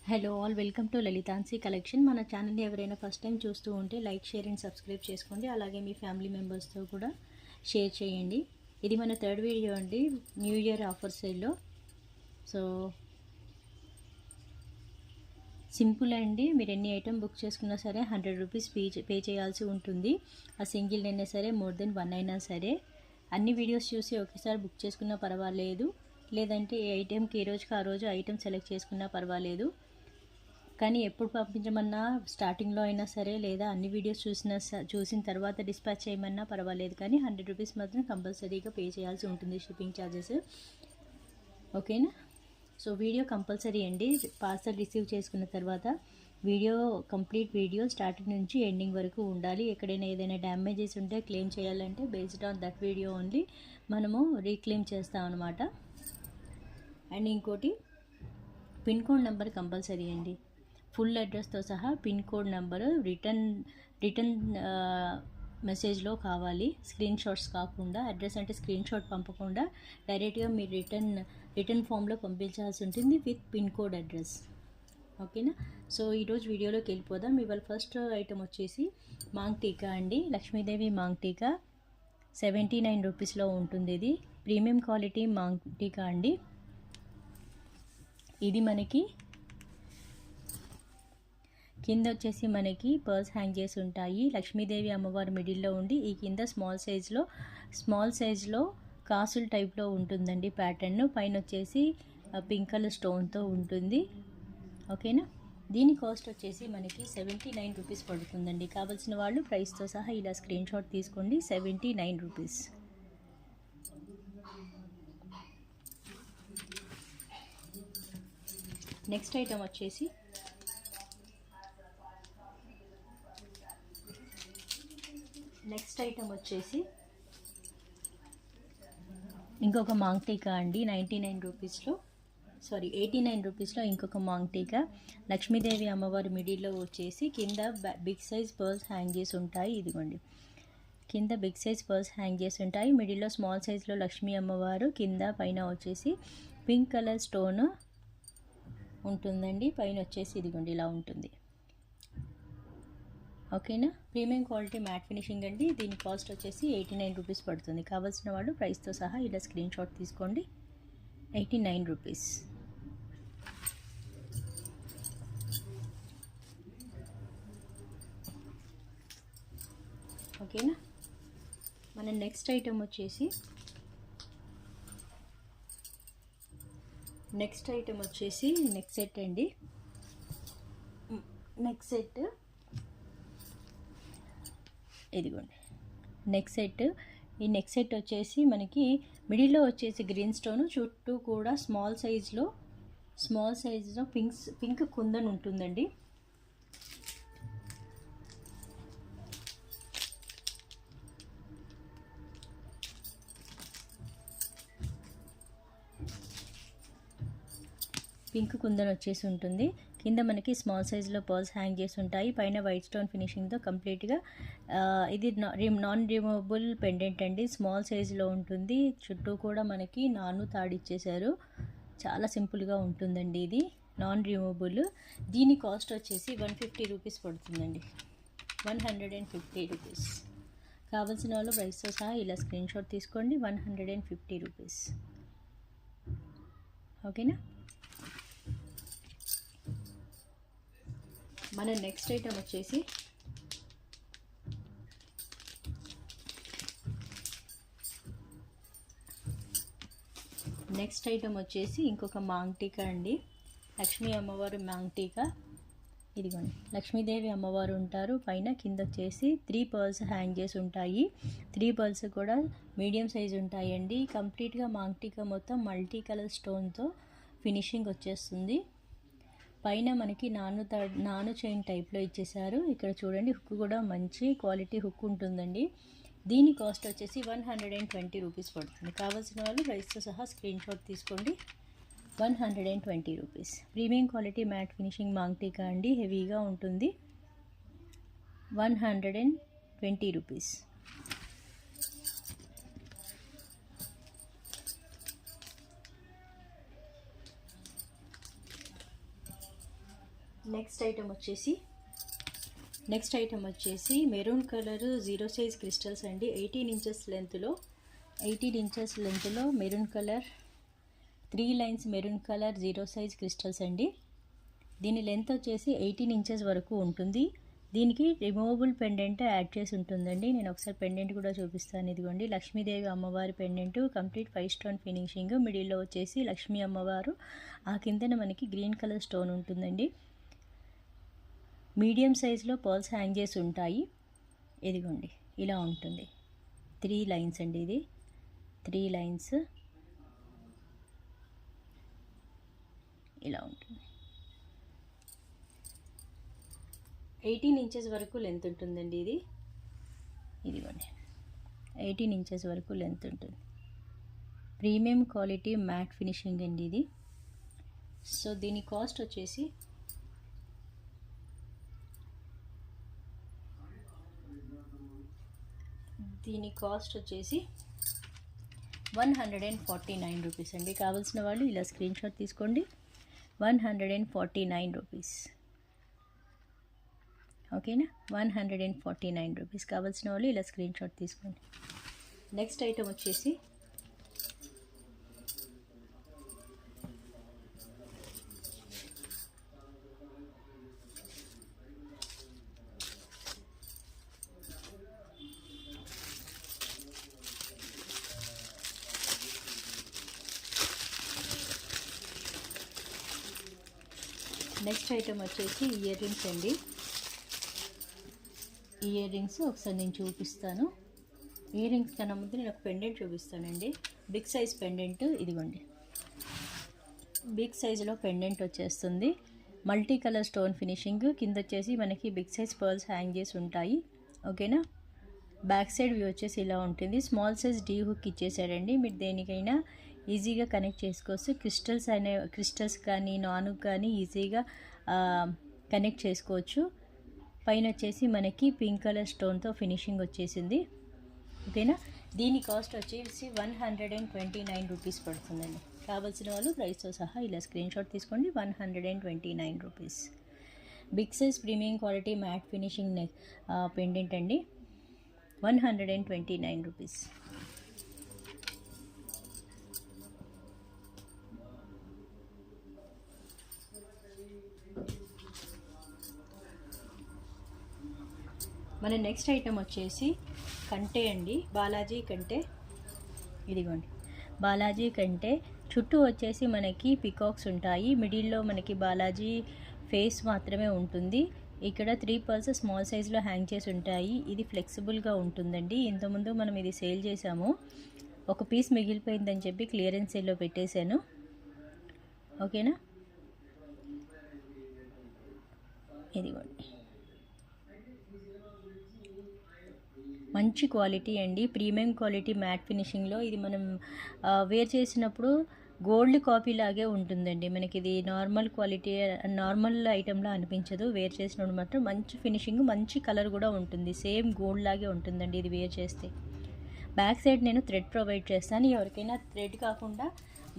Hello all, welcome to Lalithansi collection. మన ఛానల్ని ఎవరైనా ఫస్ట్ టైం చూస్తూ ఉంటే లైక్, షేర్ అండ్ సబ్స్క్రైబ్ చేసుకోండి. అలాగే మీ ఫ్యామిలీ మెంబర్స్తో కూడా షేర్ చేయండి. ఇది మన థర్డ్ వీడియో అండి, న్యూ ఇయర్ ఆఫర్ సేల్లో. సో సింపుల్ అండి, మీరు ఎన్ని ఐటమ్ బుక్ చేసుకున్నా సరే 100 రూపీస్ పే చేయాల్సి ఉంటుంది. ఆ సింగిల్ అయినా సరే, మోర్ దెన్ 1 అయినా సరే. అన్ని వీడియోస్ చూసి ఒకేసారి బుక్ చేసుకున్నా పర్వాలేదు, లేదంటే ఏ ఐటెంకి ఏ రోజుకి ఆ రోజు ఐటెం సెలెక్ట్ చేసుకున్నా పర్వాలేదు. కానీ ఎప్పుడు పంపించమన్నా, స్టార్టింగ్లో అయినా సరే, లేదా అన్ని వీడియోస్ చూసిన తర్వాత డిస్పాచ్ చేయమన్నా పర్వాలేదు, కానీ 100 రూపీస్ మాత్రం కంపల్సరీగా పే చేయాల్సి ఉంటుంది, షిప్పింగ్ ఛార్జెస్. ఓకేనా? సో వీడియో కంపల్సరీ అండి. పార్సల్ రిసీవ్ చేసుకున్న తర్వాత కంప్లీట్ వీడియో స్టార్టింగ్ నుంచి ఎండింగ్ వరకు ఉండాలి. ఎక్కడైనా ఏదైనా డ్యామేజెస్ ఉంటే క్లెయిమ్ చేయాలంటే based on that video only మనము రీక్లెయిమ్ చేస్తాం అనమాట. అండ్ ఇంకోటి, పిన్ కోడ్ నెంబర్ కంపల్సరీ అండి. ఫుల్ అడ్రస్తో సహా పిన్ కోడ్ నెంబరు రిటర్న్ మెసేజ్లో కావాలి. స్క్రీన్ షాట్స్ కాకుండా, అడ్రస్ అంటే స్క్రీన్ షాట్ పంపకుండా డైరెక్ట్గా మీరు రిటర్న్ ఫామ్లో పంపించాల్సి ఉంటుంది విత్ పిన్ కోడ్ అడ్రస్. ఓకేనా? సో ఈరోజు వీడియోలోకి వెళ్ళిపోదాం. ఇవాళ ఫస్ట్ ఐటమ్ వచ్చేసి మాంగ్ టీకా అండి, లక్ష్మీదేవి మాంగ్ టీకా. 79 రూపీస్లో ఉంటుంది. ఇది ప్రీమియం క్వాలిటీ మాంగ్ టీకా అండి. ఇది మనకి కింద వచ్చేసి మనకి పర్స్ హ్యాంగ్ చేసి ఉంటాయి. లక్ష్మీదేవి అమ్మవారు మిడిల్లో ఉండి, ఈ కింద స్మాల్ సైజ్లో కాసుల టైప్లో ఉంటుందండి ప్యాటర్న్. పైన వచ్చేసి పింక్ కలర్ స్టోన్తో ఉంటుంది. ఓకేనా? దీని కాస్ట్ వచ్చేసి మనకి 79 రూపీస్ పడుతుందండి. కావాల్సిన వాళ్ళు ప్రైస్తో సహా ఇలా స్క్రీన్ షాట్ తీసుకోండి. 79 రూపీస్. నెక్స్ట్ ఐటమ్ వచ్చేసి ఇంకొక మాంగ్ టీకా అండి. 89 రూపీస్లో ఇంకొక మాంగ్ టీకా. లక్ష్మీదేవి అమ్మవారి మిడిల్లో వచ్చేసి కింద బిగ్ సైజ్ పర్ల్స్ హ్యాంగ్ చేసి ఉంటాయి. ఇదిగోండి, కింద బిగ్ సైజ్ పర్ల్స్ హ్యాంగ్ చేసి ఉంటాయి. మిడిల్లో స్మాల్ సైజ్లో లక్ష్మీ అమ్మవారు, కింద పైన వచ్చేసి పింక్ కలర్ స్టోన్ ఉంటుందండి. పైన వచ్చేసి ఇదిగోండి ఇలా ఉంటుంది. ఓకేనా? ప్రీమియం క్వాలిటీ మ్యాట్ ఫినిషింగ్ అండి. దీని కాస్ట్ వచ్చేసి 89 రూపీస్ పడుతుంది. కావాల్సిన వాళ్ళు ప్రైస్తో సహా ఇలా స్క్రీన్ షాట్ తీసుకోండి. 89 రూపీస్. ఓకేనా? మన నెక్స్ట్ ఐటమ్ వచ్చేసి నెక్స్ట్ సెట్ అండి. నెక్స్ట్ సెట్ ఇదిగోండి, నెక్ సెట్. ఈ నెక్ సెట్ వచ్చేసి మనకి మిడిల్లో వచ్చేసి గ్రీన్ స్టోన్, చుట్టూ కూడా స్మాల్ సైజ్లో పింక్ కుందన్ ఉంటుందండి. పింక్ కుందన్ వచ్చేసి ఉంటుంది. కింద మనకి స్మాల్ సైజ్లో పర్ల్స్ హ్యాంగ్ చేసి ఉంటాయి. పైన వైట్ స్టోన్ ఫినిషింగ్తో కంప్లీట్గా ఇది నాన్ రిమూవబుల్ పెండెంట్ అండి. స్మాల్ సైజులో ఉంటుంది. చుట్టూ కూడా మనకి తాడిచ్చేశారు. చాలా సింపుల్గా ఉంటుందండి. ఇది నాన్ రిమూవబుల్. దీని కాస్ట్ వచ్చేసి 150 రూపీస్ పడుతుందండి. 150 రూపీస్. కావాల్సిన వాళ్ళు ప్రైస్తో సహా ఇలా స్క్రీన్ షాట్ తీసుకోండి. 150 రూపీస్. ఓకేనా? మన నెక్స్ట్ ఐటమ్ వచ్చేసి ఇంకొక మాంగ్ టీకా అండి, లక్ష్మీ అమ్మవారు మాంగ్ టీకా. ఇదిగోండి, లక్ష్మీదేవి అమ్మవారు ఉంటారు. పైన కింద వచ్చేసి 3 పర్ల్స్ హ్యాంగ్ చేసి ఉంటాయి. 3 పర్ల్స్ కూడా మీడియం సైజ్ ఉంటాయండి. కంప్లీట్గా మాంగ్ టీకా మొత్తం మల్టీ కలర్ స్టోన్తో ఫినిషింగ్ వచ్చేస్తుంది. పైన మనకి నాను చైన్ టైప్లో ఇచ్చేసారు. ఇక్కడ చూడండి, హుక్ కూడా మంచి క్వాలిటీ హుక్ ఉంటుందండి. దీని కాస్ట్ వచ్చేసి 120 రూపీస్ పడుతుంది. కావాల్సిన వాళ్ళు ప్రైస్తో సహా స్క్రీన్ షాట్ తీసుకోండి. 120 rupees. Premium quality matte finishing maang tikka అండి, హెవీగా ఉంటుంది. 120 రూపీస్. నెక్స్ట్ ఐటమ్ వచ్చేసి మెరూన్ కలర్ 0 సైజ్ క్రిస్టల్స్ అండి. 18 ఇంచెస్ లెంత్లో maroon colour 3 lines maroon colour 0 size crystals అండి. దీని లెంత్ వచ్చేసి 18 ఇంచెస్ వరకు ఉంటుంది. దీనికి రిమూవబుల్ పెండెంట్ యాడ్ చేసి ఉంటుందండి. నేను ఒకసారి పెండెంట్ కూడా చూపిస్తాను. ఇదిగోండి లక్ష్మీదేవి అమ్మవారి పెండెంట్, కంప్లీట్ 5 స్టోన్ ఫినిషింగ్. మిడిల్లో వచ్చేసి లక్ష్మీ అమ్మవారు, ఆ కిందన మనకి గ్రీన్ కలర్ స్టోన్ ఉంటుందండి. మీడియం సైజులో పర్ల్స్ హ్యాంగ్ చేసి ఉంటాయి. ఇదిగోండి ఇలా ఉంటుంది. 3 లైన్స్ అండి, ఇది 3 లైన్స్ ఇలా ఉంటుంది. 18 ఇంచెస్ వరకు లెంత్ ఉంటుందండి. ఇదిగోండి 18 ఇంచెస్ వరకు లెంత్ ఉంటుంది. ప్రీమియం క్వాలిటీ మ్యాట్ ఫినిషింగ్ అండి ఇది. సో దీని కాస్ట్ వచ్చేసి ₹149 అండి. కావాల్సిన వాళ్ళు ఇలా స్క్రీన్ షాట్ తీసుకోండి. ₹149. ఓకేనా, ₹149 కావాల్సిన వాళ్ళు ఇలా స్క్రీన్ షాట్ తీసుకోండి. నెక్స్ట్ ఐటమ్ వచ్చేసి ఇయర్ రింగ్స్ అండి. ఇయర్ రింగ్స్ ఒకసారి నేను చూపిస్తాను. ఇయర్ రింగ్స్ కన్నా ముందు నేను ఒక పెండెంట్ చూపిస్తానండి. Big size pendant. ఇదిగోండి బిగ్ సైజులో పెండెంట్ వచ్చేస్తుంది. Multi colour stone finishing. కింద వచ్చేసి మనకి బిగ్ సైజ్ పర్ల్స్ హ్యాంగ్ చేసి ఉంటాయి. ఓకేనా, బ్యాక్ సైడ్ వ్యూ వచ్చేసి ఇలా ఉంటుంది. స్మాల్ సైజ్ డీ హుక్ ఇచ్చేసాడండి. మీరు దేనికైనా ఈజీగా కనెక్ట్ చేసుకోవచ్చు. క్రిస్టల్స్ కానీ నాన్ కానీ ఈజీగా కనెక్ట్ చేసుకోవచ్చు. పైన వచ్చేసి మనకి పింక్ కలర్ స్టోన్తో ఫినిషింగ్ వచ్చేసింది. ఓకేనా, దీని కాస్ట్ వచ్చేసి ₹129 పడుతుందండి. కావాల్సిన వాళ్ళు ప్రైస్తో సహా ఇలా స్క్రీన్ షాట్ తీసుకోండి. ₹129. Big size premium quality matte finishing pendant అండి. ₹129. మన నెక్స్ట్ ఐటమ్ వచ్చేసి కంటే అండి. బాలాజీ కంటే. ఇదిగోండి బాలాజీ కంటే. చుట్టూ వచ్చేసి మనకి పికాక్స్ ఉంటాయి. మిడిల్లో మనకి బాలాజీ ఫేస్ మాత్రమే ఉంటుంది. ఇక్కడ 3 పర్ల్స్ స్మాల్ సైజులో హ్యాంగ్ చేసి ఉంటాయి. ఇది ఫ్లెక్సిబుల్గా ఉంటుందండి. ఇంతకుముందు మనం ఇది సేల్ చేసాము. ఒక పీస్ మిగిలిపోయిందని చెప్పి క్లియరెన్స్ సేల్లో పెట్టేశాను. ఓకేనా, ఇదిగోండి మంచి క్వాలిటీ అండి. ప్రీమియం క్వాలిటీ మ్యాట్ ఫినిషింగ్లో. ఇది మనం వేర్ చేసినప్పుడు గోల్డ్ కాపీ లాగే ఉంటుందండి. మనకి ఇది నార్మల్ క్వాలిటీ, నార్మల్ ఐటెంలా అనిపించదు. వేర్ చేసినప్పుడు మాత్రం మంచి ఫినిషింగ్, మంచి కలర్ కూడా ఉంటుంది. సేమ్ గోల్డ్ లాగే ఉంటుందండి ఇది వేర్ చేస్తే. బ్యాక్ సైడ్ నేను థ్రెడ్ ప్రొవైడ్ చేస్తాను. ఎవరికైనా థ్రెడ్ కాకుండా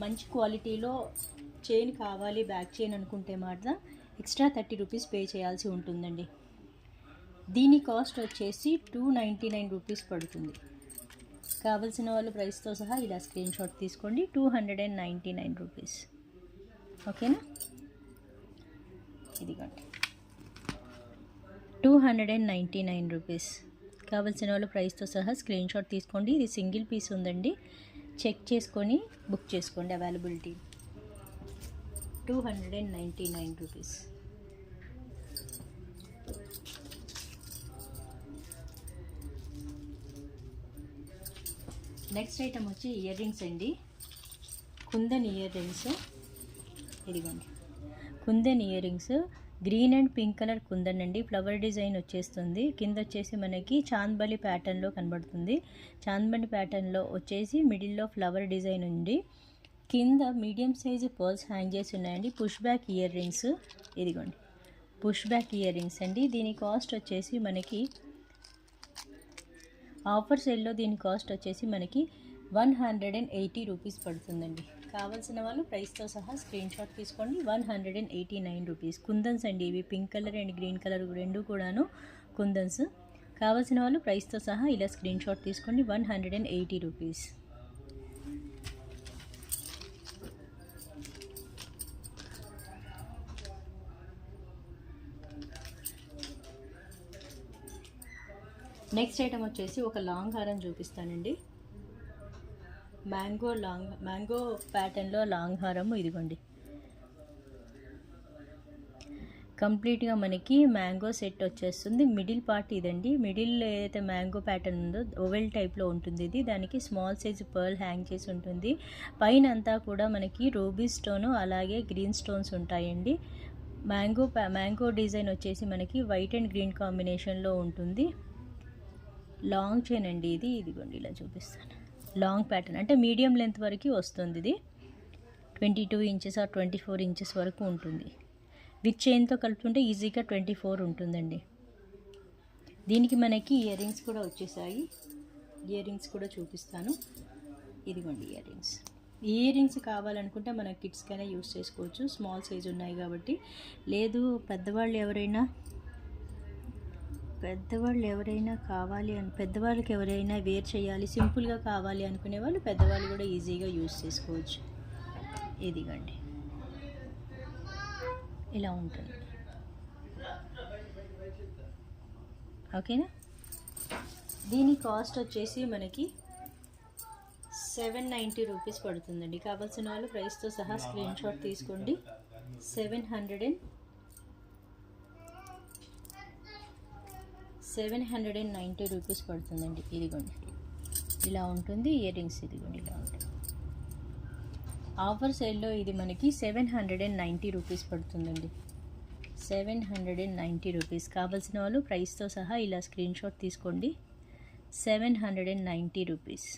మంచి క్వాలిటీలో చైన్ కావాలి, బ్యాక్ చైన్ అనుకుంటే మాత్రం ఎక్స్ట్రా ₹30 పే చేయాల్సి ఉంటుందండి. దీని కాస్ట్ వచ్చేసి ₹299 పడుతుంది. కావాల్సిన వాళ్ళు ప్రైస్తో సహా ఇలా స్క్రీన్ షాట్ తీసుకోండి. ₹299. ఓకేనా, ఇదిగోండి ₹299. కావాల్సిన వాళ్ళు ప్రైస్తో సహా స్క్రీన్ షాట్ తీసుకోండి. ఇది సింగిల్ పీస్ ఉందండి, చెక్ చేసుకొని బుక్ చేసుకోండి. అవైలబిలిటీ ₹299. నెక్స్ట్ ఐటమ్ వచ్చి ఇయర్ రింగ్స్ అండి. Kundan earrings. ఇదిగోండి kundan earrings. Green and pink colour kundan అండి. ఫ్లవర్ డిజైన్ వచ్చేస్తుంది. కింద వచ్చేసి మనకి చాంద్బలి ప్యాటర్న్లో కనబడుతుంది. చాంద్బలి ప్యాటర్న్లో వచ్చేసి మిడిల్లో ఫ్లవర్ డిజైన్ ఉంది. కింద మీడియం సైజు పర్ల్స్ హ్యాంగ్ చేసి ఉన్నాయండి. Push back ear rings. ఇదిగోండి పుష్ బ్యాక్ ఇయర్ రింగ్స్ అండి. దీని కాస్ట్ వచ్చేసి మనకి ఆఫర్ సేల్లో దీని కాస్ట్ వచ్చేసి మనకి ₹180 పడుతుందండి. కావాల్సిన వాళ్ళు ప్రైస్తో సహా స్క్రీన్ షాట్ తీసుకోండి. 189 రూపీస్. కుందన్స్ అండి ఇవి, pink colour and green colour రెండు కూడాను కుందన్స్. కావాల్సిన వాళ్ళు ప్రైస్తో సహా ఇలా స్క్రీన్ షాట్ తీసుకోండి. 180 రూపీస్. నెక్స్ట్ ఐటమ్ వచ్చేసి ఒక లాంగ్ హారం చూపిస్తానండి. మ్యాంగో ప్యాటర్న్లో లాంగ్ హారము ఇదిగోండి. కంప్లీట్గా మనకి మ్యాంగో సెట్ వచ్చేస్తుంది. మిడిల్ పార్ట్ ఇదండి. మిడిల్ ఏదైతే మ్యాంగో ప్యాటర్న్ ఉందో ఓవెల్ టైప్లో ఉంటుంది ఇది. దానికి స్మాల్ సైజ్ పర్ల్ హ్యాంగ్ చేసి ఉంటుంది. పైన అంతా కూడా మనకి రూబీ స్టోను అలాగే గ్రీన్ స్టోన్స్ ఉంటాయండి. మ్యాంగో డిజైన్ వచ్చేసి మనకి వైట్ అండ్ గ్రీన్ కాంబినేషన్లో ఉంటుంది. లాంగ్ చైన్ అండి ఇది. ఇదిగోండి ఇలా చూపిస్తాను. లాంగ్ ప్యాటర్న్ అంటే మీడియం లెంత్ వరకు వస్తుంది. ఇది 22 ఇంచెస్ ఆర్ 24 ఇంచెస్ వరకు ఉంటుంది. విత్ చైన్తో కలుపుతుంటే ఈజీగా 24 ఉంటుందండి. దీనికి మనకి ఇయర్ రింగ్స్ కూడా వచ్చేసాయి. ఇయర్ రింగ్స్ కూడా చూపిస్తాను. ఇదిగోండి ఇయర్ రింగ్స్ కావాలనుకుంటే మన కిడ్స్కైనా యూస్ చేసుకోవచ్చు. స్మాల్ సైజ్ ఉన్నాయి కాబట్టి. లేదు పెద్దవాళ్ళకి ఎవరైనా వేర్ చేయాలి, సింపుల్గా కావాలి అనుకునే వాళ్ళు పెద్దవాళ్ళు కూడా ఈజీగా యూస్ చేసుకోవచ్చు. ఇదిగండి ఇలా ఉంటుంది. ఓకేనా. దీని కాస్ట్ వచ్చేసి మనకి 790 రూపీస్ పడుతుందండి. కావాల్సిన వాళ్ళు ప్రైస్తో సహా స్క్రీన్ షాట్ తీసుకోండి. 790 రూపీస్ పడుతుందండి. ఇదిగోండి ఇలా ఉంటుంది. ఇయర్ రింగ్స్ ఇదిగోండి ఇలా ఉంటుంది. ఆఫర్ సేల్లో ఇది మనకి 790 రూపీస్ పడుతుందండి. 790 రూపీస్. కావాల్సిన వాళ్ళు ప్రైస్తో సహా ఇలా స్క్రీన్ షాట్ తీసుకోండి. 790 రూపీస్.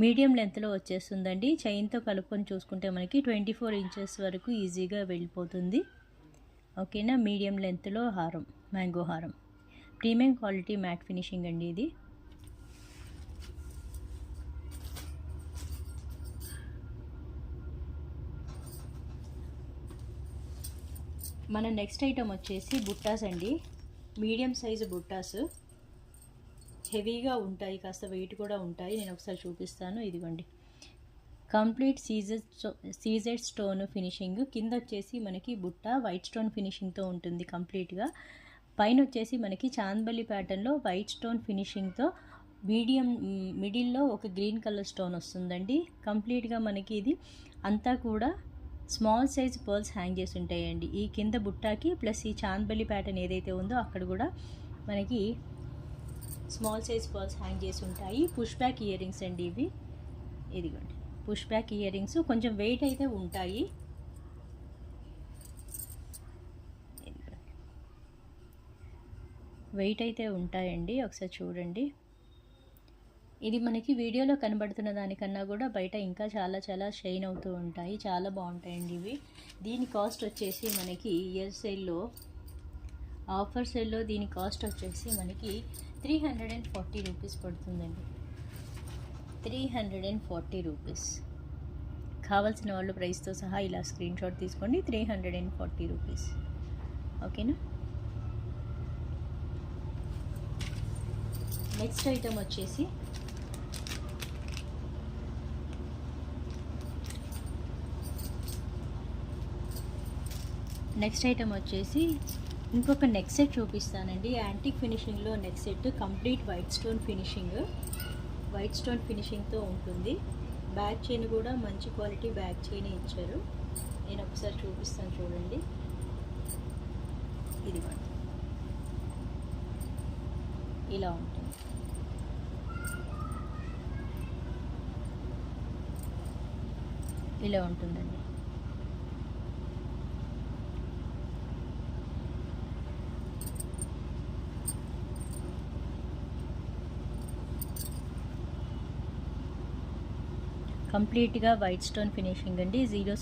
మీడియం లెంత్లో వచ్చేస్తుందండి. చైన్తో కలుపుకొని చూసుకుంటే మనకి 24 ఇంచెస్ వరకు ఈజీగా వెళ్ళిపోతుంది. ఓకేనా. మీడియం లెంత్లో హారం, మ్యాంగో హారం. ప్రీమియం క్వాలిటీ మ్యాట్ ఫినిషింగ్ అండి ఇది. మన నెక్స్ట్ ఐటమ్ వచ్చేసి బుట్టాస్ అండి. మీడియం సైజు బుట్టాస్ హెవీగా ఉంటాయి, కాస్త వెయిట్ కూడా ఉంటాయి. నేను ఒకసారి చూపిస్తాను. ఇదిగోండి కంప్లీట్ సీజెడ్ స్టోన్ ఫినిషింగ్. కింద వచ్చేసి మనకి బుట్ట వైట్ స్టోన్ ఫినిషింగ్తో ఉంటుంది కంప్లీట్గా. పైన వచ్చేసి మనకి చాంద్బలి ప్యాటర్న్లో వైట్ స్టోన్ ఫినిషింగ్తో మిడిల్లో ఒక గ్రీన్ కలర్ స్టోన్ వస్తుందండి. కంప్లీట్గా మనకి ఇది అంతా కూడా స్మాల్ సైజ్ పర్ల్స్ హ్యాంగ్ చేసి ఉంటాయండి ఈ కింద బుట్టాకి. ప్లస్ ఈ చాంద్బలి ప్యాటర్న్ ఏదైతే ఉందో అక్కడ కూడా మనకి స్మాల్ సైజ్ పర్ల్స్ హ్యాంగ్ చేసి ఉంటాయి. పుష్ బ్యాక్ ఇయర్ రింగ్స్ అండి ఇవి. ఇదిగోండి పుష్ బ్యాక్ ఇయర్ రింగ్స్. కొంచెం వెయిట్ అయితే ఉంటాయి. వెయిట్ అయితే ఉంటాయండి. ఒకసారి చూడండి. ఇది మనకి వీడియోలో కనబడుతున్న దానికన్నా కూడా బయట ఇంకా చాలా చాలా షైన్ అవుతూ ఉంటాయి. చాలా బాగుంటాయండి ఇవి. దీని కాస్ట్ వచ్చేసి మనకి ఇయర్ సేల్లో, ఆఫర్ సేల్లో దీని కాస్ట్ వచ్చేసి మనకి 340 రూపీస్ పడుతుందండి. 340 రూపీస్. కావాల్సిన వాళ్ళు ప్రైస్తో సహా ఇలా స్క్రీన్ షాట్ తీసుకోండి. 340 రూపీస్. ఓకేనా. నెక్స్ట్ ఐటమ్ వచ్చేసి ఇంకొక నెక్ సెట్ చూపిస్తానండి. యాంటిక్ ఫినిషింగ్లో neck set. Complete white stone ఫినిషింగ్తో ఉంటుంది. బ్యాక్ చైన్ కూడా మంచి క్వాలిటీ బ్యాక్ చైన్ ఇచ్చారు. నేను ఒకసారి చూపిస్తాను చూడండి. ఇది ఇలా ఉంటుంది. ఇలా ఉంటుందండి. కంప్లీట్గా వైట్ స్టోన్ ఫినిషింగ్ అండి. జీరో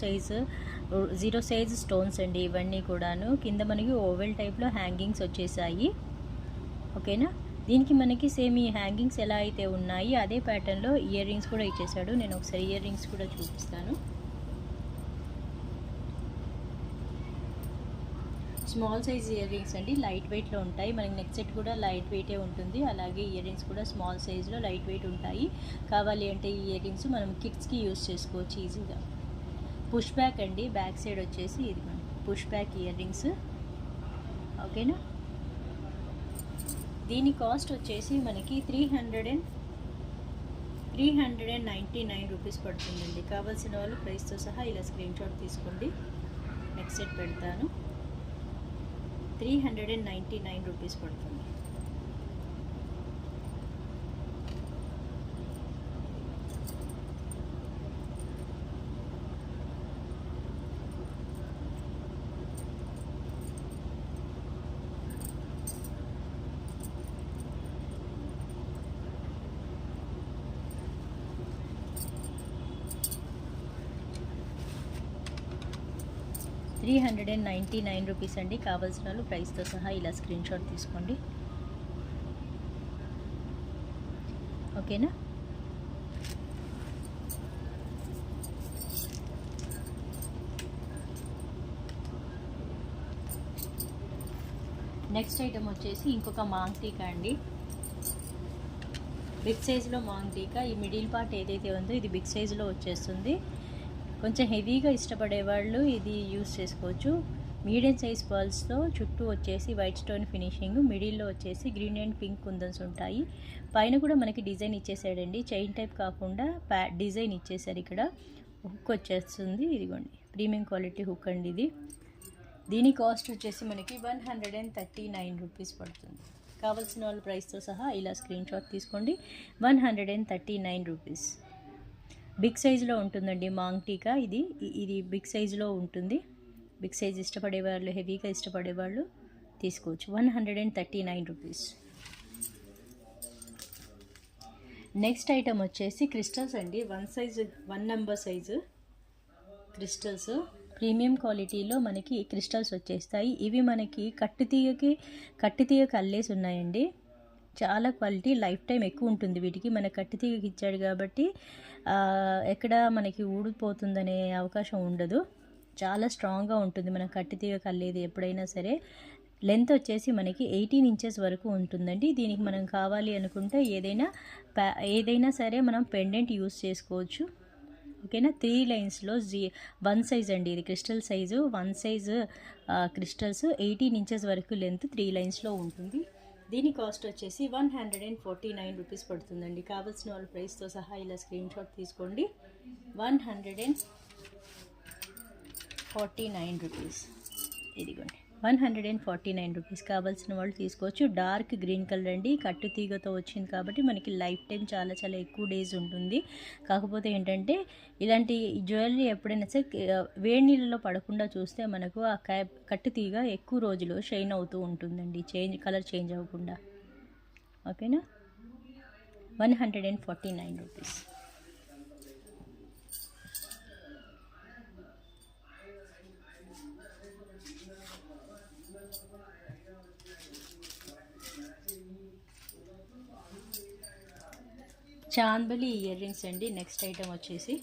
సైజ్ స్టోన్స్ అండి ఇవన్నీ కూడాను. కింద మనకి ఓవెల్ టైప్లో హ్యాంగింగ్స్ వచ్చేసాయి. ఓకేనా. దీనికి మనకి సేమ్ ఈ హ్యాంగింగ్స్ ఎలా అయితే ఉన్నాయి అదే ప్యాటర్న్లో ఇయర్ రింగ్స్ కూడా ఇచ్చేసాడు. నేను ఒకసారి ఇయర్ రింగ్స్ కూడా చూపిస్తాను. స్మాల్ సైజ్ ఇయర్ రింగ్స్ అండి, లైట్ వెయిట్లో ఉంటాయి. మనకి నెక్ సెట్ కూడా లైట్ వెయిటే ఉంటుంది. అలాగే ఇయర్ రింగ్స్ కూడా స్మాల్ సైజ్లో లైట్ వెయిట్ ఉంటాయి. కావాలి అంటే ఈ ఇయర్ రింగ్స్ మనం కిడ్స్కి యూస్ చేసుకోవచ్చు ఈజీగా. పుష్ బ్యాక్ అండి, బ్యాక్ సైడ్ వచ్చేసి ఇది పుష్ బ్యాక్ ఇయర్ రింగ్స్. ఓకేనా, దీని కాస్ట్ వచ్చేసి మనకి 399 రూపీస్ పడుతుందండి. కావాల్సిన వాళ్ళు ప్రైస్తో సహా ఇలా స్క్రీన్ షాట్ తీసుకోండి. నెక్ సెట్ పెడతాను. 399 రూపీస్ పడుతుంది. ₹399 అండి. కావాల్సిన వాళ్ళు ప్రైస్తో సహా ఇలా స్క్రీన్ షాట్ తీసుకోండి. ఓకేనా, నెక్స్ట్ ఐటమ్ వచ్చేసి ఇంకొక మాంగ్ టీకా అండి. బిగ్ సైజులో మాంగ్ టీకా. ఈ మిడిల్ పార్ట్ ఏదైతే ఉందో ఇది బిగ్ సైజులో వచ్చేస్తుంది. కొంచెం హెవీగా ఇష్టపడే వాళ్ళు ఇది యూస్ చేసుకోవచ్చు. మీడియం సైజ్ పర్ల్స్తో చుట్టూ వచ్చేసి వైట్ స్టోన్ ఫినిషింగ్, మిడిల్లో వచ్చేసి గ్రీన్ అండ్ పింక్ కుందన్స్ ఉంటాయి. పైన కూడా మనకి డిజైన్ ఇచ్చేసాడండి, చైన్ టైప్ కాకుండా డిజైన్ ఇచ్చేసారు. ఇక్కడ హుక్ వచ్చేస్తుంది, ఇదిగోండి ప్రీమియం క్వాలిటీ హుక్ అండి ఇది. దీని కాస్ట్ వచ్చేసి మనకి 139 రూపీస్ పడుతుంది. కావాల్సిన వాళ్ళ ప్రైస్తో సహా ఇలా స్క్రీన్ షాట్ తీసుకోండి. 139 రూపీస్. బిగ్ సైజులో ఉంటుందండి మాంగ్ టీకా. ఇది బిగ్ సైజులో ఉంటుంది. బిగ్ సైజ్ ఇష్టపడే వాళ్ళు, హెవీగా ఇష్టపడే వాళ్ళు తీసుకోవచ్చు. 139 రూపీస్. నెక్స్ట్ ఐటమ్ వచ్చేసి క్రిస్టల్స్ అండి. 1 నెంబర్ సైజు క్రిస్టల్స్. ప్రీమియం క్వాలిటీలో మనకి క్రిస్టల్స్ వచ్చేస్తాయి. ఇవి మనకి కట్టుతీగకి అల్లేసి ఉన్నాయండి. చాలా క్వాలిటీ, లైఫ్ టైం ఎక్కువ ఉంటుంది వీటికి. మన కట్టుతీగకి ఇచ్చాడు కాబట్టి ఎక్కడ మనకి ఊడిపోతుందనే అవకాశం ఉండదు. చాలా స్ట్రాంగ్గా ఉంటుంది మన కట్టుతీగకి అల్లేది ఎప్పుడైనా సరే. లెంత్ వచ్చేసి మనకి 18 ఇంచెస్ వరకు ఉంటుందండి. దీనికి మనం కావాలి అనుకుంటే ఏదైనా సరే మనం పెండెంట్ యూస్ చేసుకోవచ్చు. ఓకేనా, 3 లైన్స్లో 1 సైజ్ అండి. ఇది crystal size 1 size crystals. 18 inches వరకు లెంత్ 3 లైన్స్లో ఉంటుంది. దీని కాస్ట్ వచ్చేసి 149 రూపీస్ పడుతుందండి. కావాల్సిన వాళ్ళ ప్రైస్తో సహా ఇలా స్క్రీన్ షాట్ తీసుకోండి. 149 రూపీస్. ఇదిగోండి 149 రూపీస్. కావాల్సిన వాళ్ళు తీసుకోవచ్చు. డార్క్ గ్రీన్ కలర్ అండి, కట్టు తీగతో వచ్చింది కాబట్టి మనకి లైఫ్ టైం చాలా చాలా ఎక్కువ డేస్ ఉంటుంది. కాకపోతే ఏంటంటే ఇలాంటి జ్యువెలరీ ఎప్పుడైనా సరే వేడి నీళ్ళలో పడకుండా చూస్తే మనకు ఆ కట్టు తీగ ఎక్కువ రోజులు షైన్ అవుతూ ఉంటుందండి, కలర్ చేంజ్ అవ్వకుండా. ఓకేనా, 149 రూపీస్. చాంద్బలి ఇయర్ రింగ్స్ అండి. నెక్స్ట్ ఐటమ్ వచ్చేసి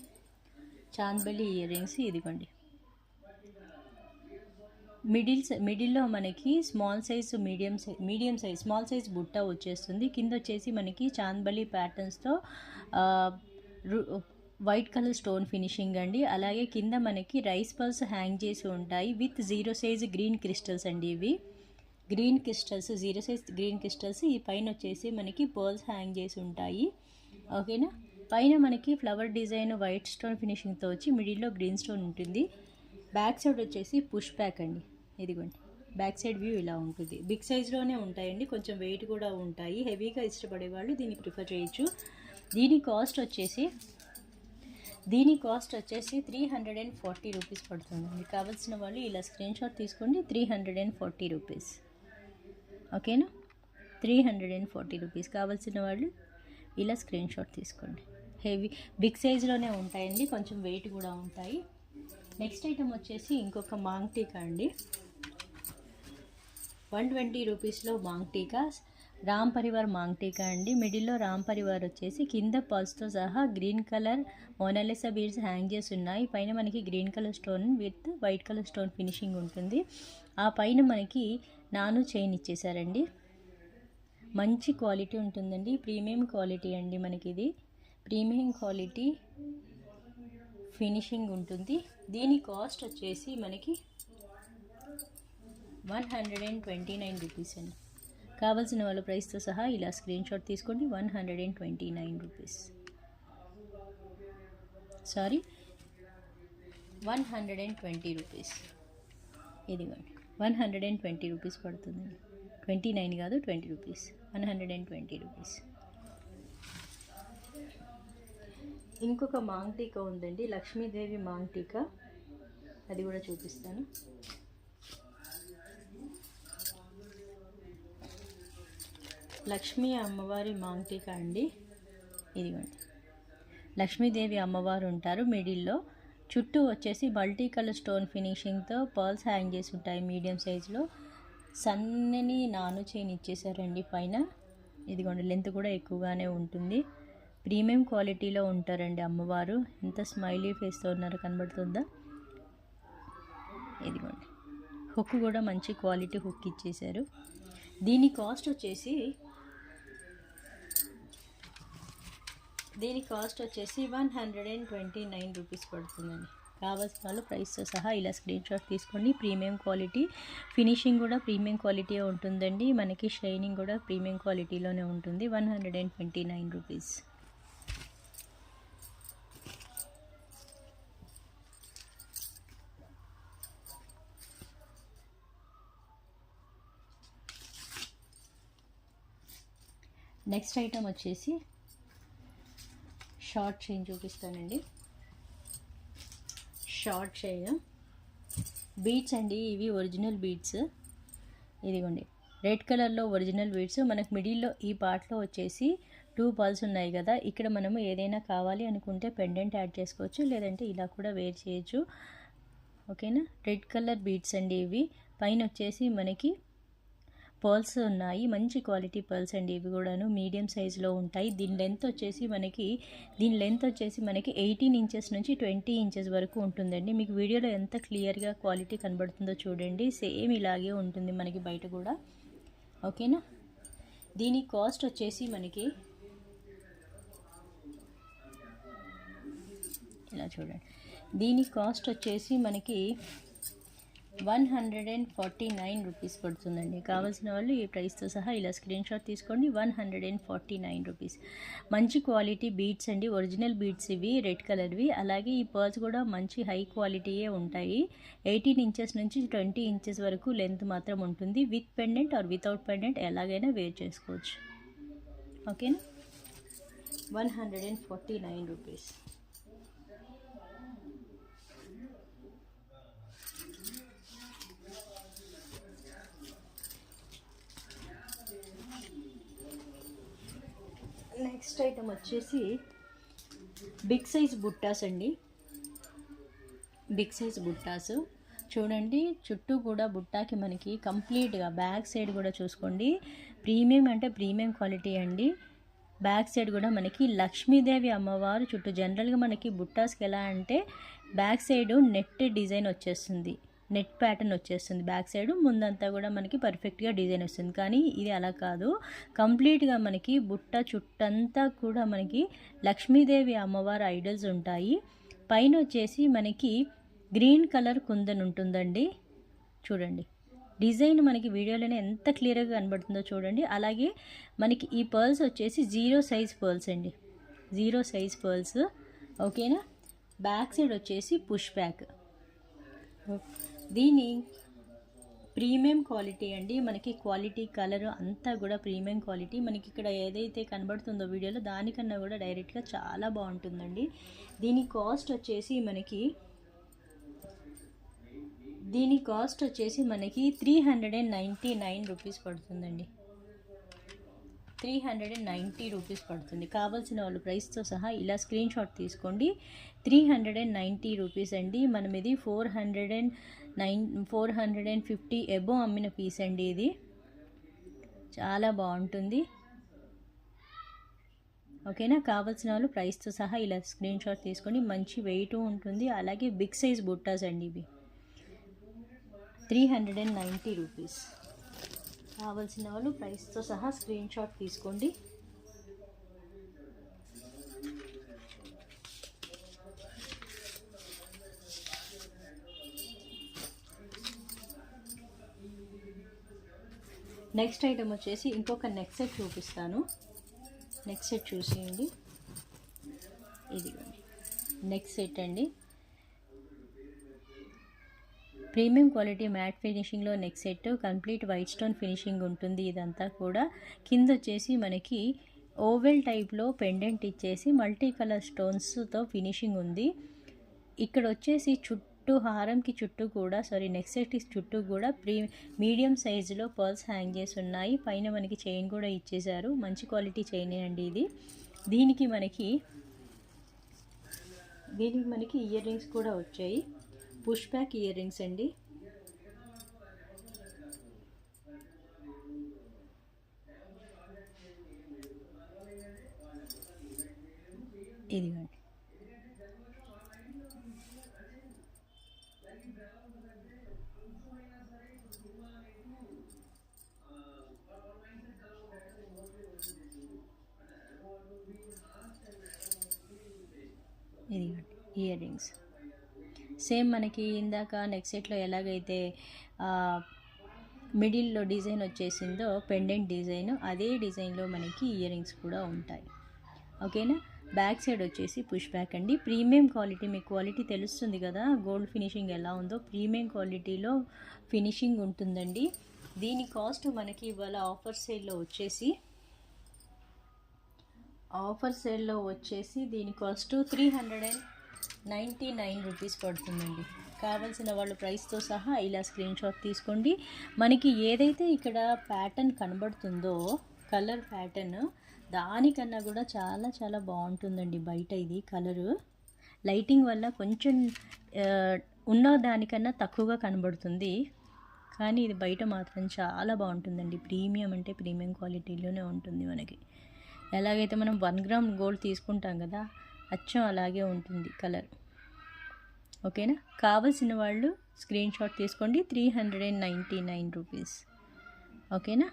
చాంద్బలి ఇయర్ రింగ్స్. ఇదిగోండి మిడిల్లో మనకి small size medium size small size బుట్ట వచ్చేస్తుంది. కింద వచ్చేసి మనకి చాంద్బలి ప్యాటర్న్స్తో వైట్ కలర్ స్టోన్ ఫినిషింగ్ అండి. అలాగే కింద మనకి రైస్ పల్స్ హ్యాంగ్ చేసి ఉంటాయి విత్ 0 సైజ్ గ్రీన్ క్రిస్టల్స్ అండి. ఇవి green crystals, 0 size green crystals. ఈ పైన వచ్చేసి మనకి పర్ల్స్ హ్యాంగ్ చేసి ఉంటాయి. ఓకేనా, పైన మనకి ఫ్లవర్ డిజైన్ వైట్ స్టోన్ ఫినిషింగ్తో వచ్చి మిడిల్లో గ్రీన్ స్టోన్ ఉంటుంది. బ్యాక్ సైడ్ వచ్చేసి పుష్ బ్యాక్ అండి. ఇదిగోండి బ్యాక్ సైడ్ వ్యూ ఇలా ఉంటుంది. బిగ్ సైజ్లోనే ఉంటాయండి, కొంచెం వెయిట్ కూడా ఉంటాయి. హెవీగా ఇష్టపడే వాళ్ళు దీన్ని ప్రిఫర్ చేయొచ్చు. దీని కాస్ట్ వచ్చేసి 340 రూపీస్ పడుతుందండి. కావాల్సిన వాళ్ళు ఇలా స్క్రీన్ షాట్ తీసుకోండి. 340 రూపీస్. ఓకేనా, 340 రూపీస్. కావాల్సిన వాళ్ళు ఇలా స్క్రీన్ షాట్ తీసుకోండి. బిగ్ సైజులోనే ఉంటాయండి, కొంచెం వెయిట్ కూడా ఉంటాయి. నెక్స్ట్ ఐటమ్ వచ్చేసి ఇంకొక మాంగ్ టీకా అండి. 120 రూపీస్లో మాంగ్ టీకా. రామ్ పరివార్ మాంగ్ టీకా అండి. మిడిల్లో రామ్ పరివార్ వచ్చేసి కింద పర్ల్స్తో సహా green colour Mona Lisa beads hang చేసి ఉన్నాయి. పైన మనకి green colour stone with white colour stone finishing ఉంటుంది. ఆ పైన మనకి నాను చైన్ ఇచ్చేసారండి. మంచి క్వాలిటీ ఉంటుందండి, ప్రీమియం క్వాలిటీ అండి. మనకి ఇది ప్రీమియం క్వాలిటీ ఫినిషింగ్ ఉంటుంది. దీని కాస్ట్ వచ్చేసి మనకి 129 రూపీస్ అండి. కావాల్సిన వాళ్ళ ప్రైస్తో సహా ఇలా స్క్రీన్ షాట్ తీసుకోండి. 129 రూపీస్, సారీ 120 రూపీస్. ఇదిగోండి 120 రూపీస్ పడుతుందండి. 29 కాదు 20 రూపీస్, 120 రూపీస్. ఇంకొక మాంగ్ టీకా ఉందండి, లక్ష్మీదేవి మాంగ్ టీకా, అది కూడా చూపిస్తాను. లక్ష్మీ అమ్మవారి మాంగ్ టీకా అండి. ఇదిగోండి లక్ష్మీదేవి అమ్మవారు ఉంటారు. మిడిల్లో చుట్టూ వచ్చేసి మల్టీ కలర్ స్టోన్ ఫినిషింగ్తో పర్ల్స్ హ్యాంగ్ చేసి ఉంటాయి మీడియం సైజులో. సన్నని నాను చైన్ ఇచ్చేసారండి పైన. ఇదిగోండి లెంత్ కూడా ఎక్కువగానే ఉంటుంది. ప్రీమియం క్వాలిటీలో ఉంటారండి అమ్మవారు. ఎంత స్మైలీ ఫేస్తో ఉన్నారో కనబడుతుందా? ఇదిగోండి హుక్ కూడా మంచి క్వాలిటీ హుక్ ఇచ్చేసారు. దీని కాస్ట్ వచ్చేసి 129 రూపీస్ పడుతుందండి. కావాల్సిన వాళ్ళు ప్రైస్తో సహా ఇలా స్క్రీన్ షాట్ తీసుకోండి. ప్రీమియం క్వాలిటీ ఫినిషింగ్ కూడా ప్రీమియం క్వాలిటీ ఉంటుందండి. మనకి షైనింగ్ కూడా ప్రీమియం క్వాలిటీలోనే ఉంటుంది. 129 రూపీస్. నెక్స్ట్ ఐటమ్ వచ్చేసి షార్ట్ చైన్ చూపిస్తానండి. షార్ట్ చైన్ బీడ్స్ అండి, ఇవి ఒరిజినల్ బీడ్స్. ఇదిగోండి రెడ్ కలర్లో ఒరిజినల్ బీడ్స్. మనకు మిడిల్లో ఈ పార్ట్లో వచ్చేసి 2 పర్ల్స్ ఉన్నాయి కదా, ఇక్కడ మనము ఏదైనా కావాలి అనుకుంటే పెండెంట్ యాడ్ చేసుకోవచ్చు, లేదంటే ఇలా కూడా వేర్ చేయొచ్చు. ఓకేనా? రెడ్ కలర్ బీడ్స్ అండి ఇవి. పైన వచ్చేసి మనకి పర్ల్స్ ఉన్నాయి, మంచి క్వాలిటీ పర్ల్స్ అండి. ఇవి కూడాను మీడియం సైజులో ఉంటాయి. దీని లెంత్ వచ్చేసి మనకి 18 ఇంచెస్ నుంచి 20 ఇంచెస్ వరకు ఉంటుందండి. మీకు వీడియోలో ఎంత క్లియర్గా క్వాలిటీ కనబడుతుందో చూడండి. సేమ్ ఇలాగే ఉంటుంది మనకి బయట కూడా. ఓకేనా? దీని కాస్ట్ వచ్చేసి మనకి ఇలా చూడండి, దీని కాస్ట్ వచ్చేసి మనకి 149 రూపీస్ పడుతుందండి. కావాల్సిన వాళ్ళు ఈ ప్రైస్తో సహా ఇలా స్క్రీన్ షాట్ తీసుకోండి. 149 రూపీస్. మంచి క్వాలిటీ బీడ్స్ అండి, ఒరిజినల్ బీడ్స్ ఇవి, రెడ్ కలర్వి. అలాగే ఈ పర్ల్స్ కూడా మంచి హై క్వాలిటీయే ఉంటాయి. 18 ఇంచెస్ నుంచి 20 ఇంచెస్ వరకు లెంత్ మాత్రం ఉంటుంది. With pendant or without pendant ఎలాగైనా వేర్ చేసుకోవచ్చు. ఓకేనా? 149 రూపీస్. నెక్స్ట్ ఐటమ్ వచ్చేసి బిగ్ సైజ్ బుట్టాస్ అండి. బిగ్ సైజ్ బుట్టాస్ చూడండి, చుట్టూ కూడా బుట్టాకి మనకి కంప్లీట్గా బ్యాక్ సైడ్ కూడా చూసుకోండి, ప్రీమియం అంటే ప్రీమియం క్వాలిటీ అండి. బ్యాక్ సైడ్ కూడా మనకి లక్ష్మీదేవి అమ్మవారు చుట్టూ. జనరల్గా మనకి బుట్టాస్కి ఎలా అంటే బ్యాక్ సైడ్ నెట్ డిజైన్ వచ్చేస్తుంది, నెట్ ప్యాటర్న్ వచ్చేస్తుంది బ్యాక్ సైడ్. ముందంతా కూడా మనకి పర్ఫెక్ట్గా డిజైన్ వస్తుంది. కానీ ఇది అలా కాదు, కంప్లీట్గా మనకి బుట్ట చుట్టంతా కూడా మనకి లక్ష్మీదేవి అమ్మవారి ఐడల్స్ ఉంటాయి. పైన వచ్చేసి మనకి గ్రీన్ కలర్ కుందన్ ఉంటుందండి. చూడండి డిజైన్ మనకి వీడియోలోనే ఎంత క్లియర్గా కనబడుతుందో చూడండి. అలాగే మనకి ఈ పర్ల్స్ వచ్చేసి 0 సైజ్ పర్ల్స్ అండి, 0 సైజ్ పర్ల్స్. ఓకేనా? బ్యాక్ సైడ్ వచ్చేసి పుష్ బ్యాక్. దీని ప్రీమియం క్వాలిటీ అండి. మనకి క్వాలిటీ కలర్ అంతా కూడా ప్రీమియం క్వాలిటీ. మనకి ఇక్కడ ఏదైతే కనబడుతుందో వీడియోలో దానికన్నా కూడా డైరెక్ట్గా చాలా బాగుంటుందండి. దీని కాస్ట్ వచ్చేసి మనకి 399 రూపీస్ పడుతుందండి. 390 రూపీస్ పడుతుంది. కావాల్సిన వాళ్ళు ప్రైస్తో సహా ఇలా స్క్రీన్ షాట్ తీసుకోండి. 390 రూపీస్ అండి. మనం ఇది 450 ఎబో అమ్మిన పీస్ అండి. ఇది చాలా బాగుంటుంది. ఓకేనా, కావాల్సిన వాళ్ళు ప్రైస్తో సహా ఇలా స్క్రీన్ షాట్ తీసుకొని, మంచి వెయిట్ ఉంటుంది. అలాగే బిగ్ సైజ్ బుట్టాస్ అండి ఇవి, 390 రూపీస్. కావాల్సిన వాళ్ళు ప్రైస్తో సహా స్క్రీన్ షాట్ తీసుకోండి. నెక్స్ట్ ఐటమ్ వచ్చేసి ఇంకొక నెక్ సెట్ చూపిస్తాను. నెక్ సెట్ చూసేయండి. ఇది నెక్ సెట్ అండి, ప్రీమియం క్వాలిటీ మ్యాట్ ఫినిషింగ్లో neck set, complete white stone finishing ఉంటుంది. ఇదంతా కూడా కింద వచ్చేసి మనకి ఓవెల్ టైప్లో పెండెంట్ ఇచ్చేసి మల్టీ కలర్ స్టోన్స్తో ఫినిషింగ్ ఉంది. ఇక్కడ వచ్చేసి హారంకి చుట్టూ కూడా నెక్ సెట్ చుట్టూ కూడా మీడియం సైజులో పర్ల్స్ హ్యాంగ్ చేసి ఉన్నాయి. పైన మనకి చైన్ కూడా ఇచ్చేసారు. మంచి క్వాలిటీ చైన్ అండి ఇది. దీనికి మనకి ఇయర్ రింగ్స్ కూడా వచ్చాయి. పుష్ బ్యాక్ ఇయర్ రింగ్స్ అండి. ఇదిగోండి, ఇయర్ రింగ్స్ సేమ్ మనకి ఇందాక నెక్ సెట్లో ఎలాగైతే మిడిల్లో డిజైన్ వచ్చేసిందో పెండెంట్ డిజైన్, అదే డిజైన్లో మనకి ఇయర్ రింగ్స్ కూడా ఉంటాయి. ఓకేనా, బ్యాక్ సైడ్ వచ్చేసి పుష్ బ్యాక్ అండి. ప్రీమియం క్వాలిటీ, మీకు క్వాలిటీ తెలుస్తుంది కదా గోల్డ్ ఫినిషింగ్ ఎలా ఉందో, ప్రీమియం క్వాలిటీలో ఫినిషింగ్ ఉంటుందండి. దీని కాస్ట్ మనకి ఇవాళ ఆఫర్ సేల్లో వచ్చేసి దీని కాస్ట్ 399 రూపీస్ పడుతుందండి. కావాల్సిన వాళ్ళు ప్రైస్తో సహా ఇలా స్క్రీన్ షాట్ తీసుకోండి. మనకి ఏదైతే ఇక్కడ ప్యాటర్న్ కనబడుతుందో కలర్ ప్యాటర్న్, దానికన్నా కూడా చాలా చాలా బాగుంటుందండి. బయట ఇది కలరు లైటింగ్ వల్ల కొంచెం ఉన్న దానికన్నా తక్కువగా కనబడుతుంది, కానీ ఇది బయట మాత్రం చాలా బాగుంటుందండి. ప్రీమియం అంటే ప్రీమియం క్వాలిటీలోనే ఉంటుంది. మనకి ఎలాగైతే మనం 1 గ్రామ్ గోల్డ్ తీసుకుంటాం కదా, అచ్చం అలాగే ఉంటుంది కలర్. ఓకేనా, కావాల్సిన వాళ్ళు స్క్రీన్ షాట్ తీసుకోండి. 399 రూపీస్. ఓకేనా,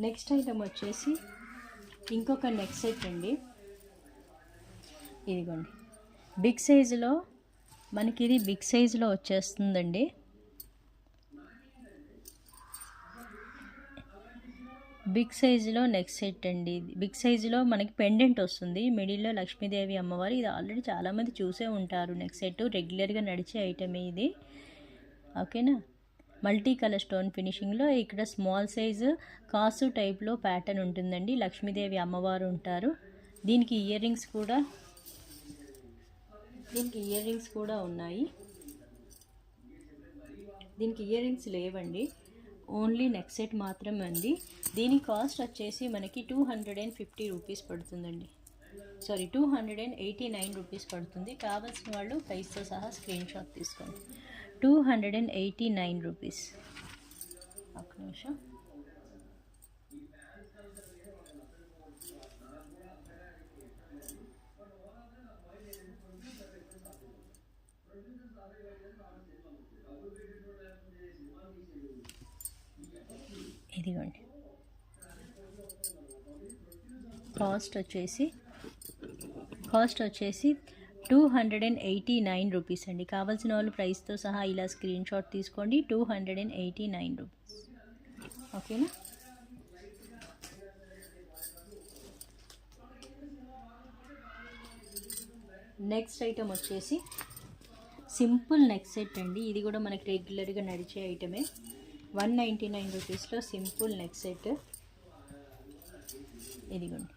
నెక్స్ట్ ఐటమ్ వచ్చేసి ఇంకొక నెక్ సెట్ అండి. ఇదిగోండి, బిగ్ సైజులో మనకి ఇది బిగ్ సైజులో వచ్చేస్తుందండి. బిగ్ సైజులో నెక్ సెట్ అండి. ఇది బిగ్ సైజులో మనకి పెండెంట్ వస్తుంది, మిడిల్లో లక్ష్మీదేవి అమ్మవారు. ఇది ఆల్రెడీ చాలామంది చూసే ఉంటారు. నెక్ సెట్ రెగ్యులర్గా నడిచే ఐటమే ఇది. ఓకేనా, మల్టీ కలర్ స్టోన్ ఫినిషింగ్లో ఇక్కడ స్మాల్ సైజు కాసు టైప్లో ప్యాటర్న్ ఉంటుందండి. లక్ష్మీదేవి అమ్మవారు ఉంటారు. దీనికి ఇయర్ రింగ్స్ కూడా ఉన్నాయి. దీనికి ఇయర్ రింగ్స్ లేవండి, ఓన్లీ నెక్ సెట్ మాత్రమే ఉంది. దీని కాస్ట్ వచ్చేసి మనకి 250 రూపీస్ పడుతుందండి. 289 రూపీస్ పడుతుంది. కావాల్సిన వాళ్ళు ప్రైస్తో సహా స్క్రీన్ షాట్ తీసుకోండి. 289 రూపీస్. ఒక్క నిమిషం. ఇదిగోండి, కాస్ట్ వచ్చేసి 289 రూపీస్ అండి. కావాల్సిన వాళ్ళు ప్రైస్తో సహా ఇలా స్క్రీన్ షాట్ తీసుకోండి. 289 రూపీస్. ఓకేనా, నెక్స్ట్ ఐటమ్ వచ్చేసి సింపుల్ నెక్ సెట్ అండి. ఇది కూడా మనకి రెగ్యులర్గా నడిచే ఐటమే. 199 రూపీస్లో సింపుల్ నెక్ సెట్. ఇదిగోండి,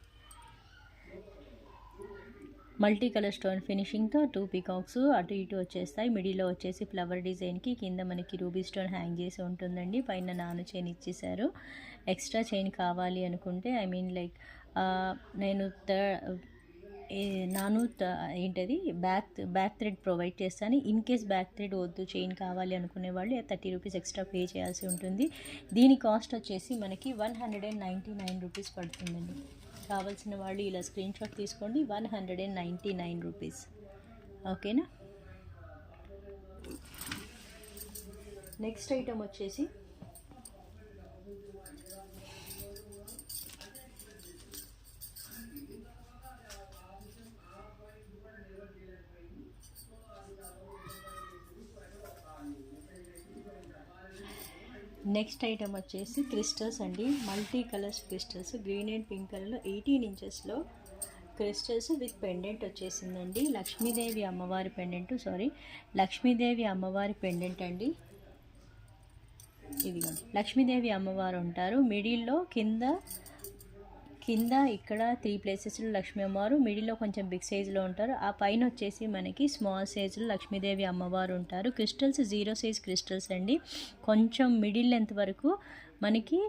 మల్టీ కలర్ స్టోన్ ఫినిషింగ్తో 2 పీకాక్స్ అటు ఇటు వచ్చేస్తాయి. మిడిల్లో వచ్చేసి ఫ్లవర్ డిజైన్కి, కింద మనకి రూబీ స్టోన్ హ్యాంగ్ చేసి ఉంటుందండి. పైన నాను చైన్ ఇచ్చేసారు. ఎక్స్ట్రా చైన్ కావాలి అనుకుంటే, నేను ఏంటది బ్యాక్ థ్రెడ్ ప్రొవైడ్ చేస్తాను. ఇన్ కేస్ బ్యాక్ థ్రెడ్ వద్దు, చైన్ కావాలి అనుకునే వాళ్ళు 30 రూపీస్ ఎక్స్ట్రా పే చేయాల్సి ఉంటుంది. దీని కాస్ట్ వచ్చేసి మనకి 199 రూపీస్ పడుతుందండి. కావాల్సిన వాళ్ళు ఇలా స్క్రీన్ షాట్ తీసుకోండి. 199 రూపీస్. ఓకేనా. నెక్స్ట్ ఐటమ్ వచ్చేసి క్రిస్టల్స్ అండి. Multi colours crystals, green and pink కలర్లో 18 ఇంచెస్లో క్రిస్టల్స్ విత్ పెండెంట్ వచ్చేసిందండి. లక్ష్మీదేవి అమ్మవారి పెండెంట్ అండి. ఇదిగోండి, లక్ష్మీదేవి అమ్మవారు ఉంటారు. మిడిల్లో కింద ఇక్కడ 3 ప్లేసెస్లో లక్ష్మీ అమ్మవారు, మిడిల్లో కొంచెం బిగ్ సైజులో ఉంటారు. ఆ పైన వచ్చేసి మనకి స్మాల్ సైజులో లక్ష్మీదేవి అమ్మవారు ఉంటారు. క్రిస్టల్స్ 0 సైజ్ క్రిస్టల్స్ అండి. కొంచెం మిడిల్ లెంత్ వరకు మనకి